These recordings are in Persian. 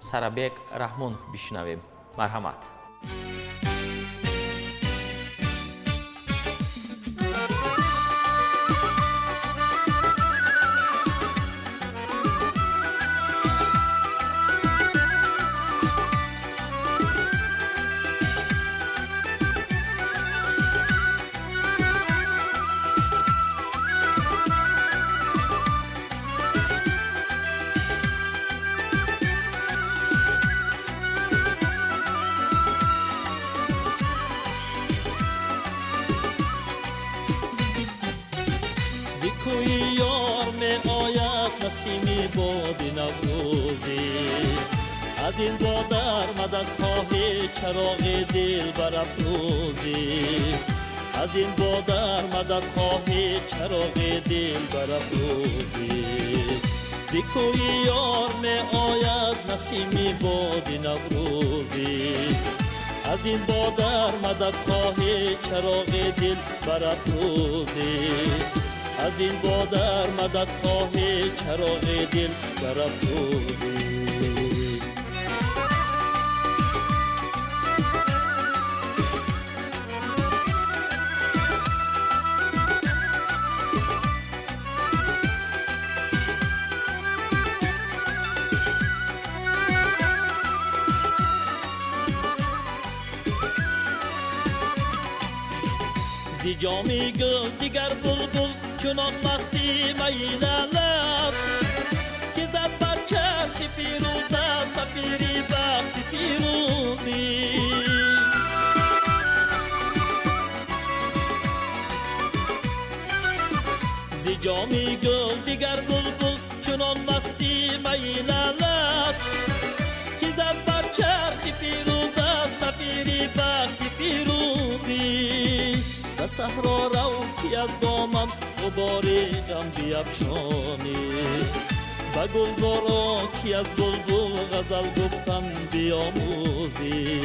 Сарабек Раҳмонов бишнавем. Марҳамат. کوی یار می آید نسیم باد نوروزی از این بادر مدد خواهی چراغ دل برافروزی از این بادر مدد خواهی چراغ دل برافروزی ز کوی یار می آید نسیم باد نوروزی از این بادر مدد خواهی چراغ دل برافروزی از این بادر مدد خواهی چراغ دل برافروزی زی جامی گل دیگر بلبل چنان مستی میلل است که زد بر چرخ فیروزه سفیری بخت فیروزی زی جامی گل دیگر بلبل چنان مستی میلل است که زد بر چرخ فیروزه سفیری بخت فیروزی و صحرا رو که از دامم غبار غم بیفشانی و گلزارا که از بلبل غزل گفتن بیاموزی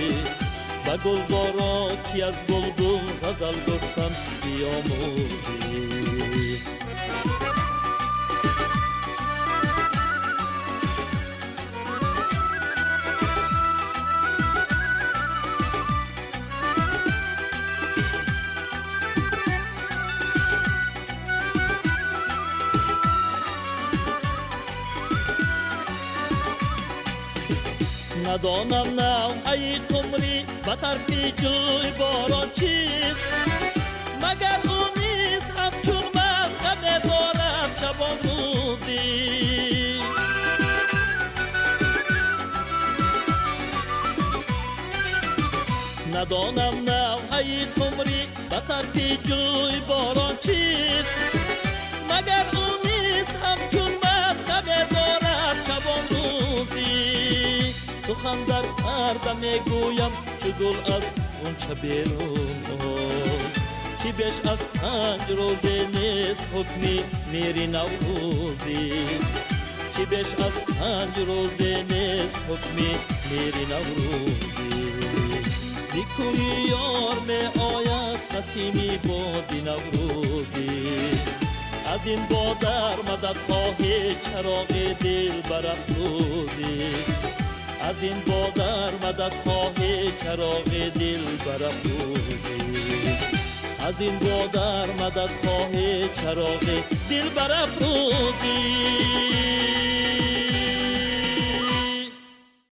و گلزارا که از بلبل غزل گفتن بیاموزی ندانم نوحه قمری به طرف جوی باران چیست مگر او نیست همچون من غم دارد شبان روزی ندانم نوحه قمری به طرف جوی باران چیست مگر او نیست همچون من غم دارد شبان روزی سخن در پرده میگویم چو گل از غنچه بیرون که بیش از 5 روزه نیست حکمی میری نوروزی که بیش از 5 روزه نیست حکمی میری نوروزی زی کوی یار می آید نسیمی بادی نوروزی از این بادر مدد خواهی چراغ دل برافروزی از این بادر مدد خواهی چراغ دل برافروزی از این بادر مدد خواهی چراغ دل برافروزی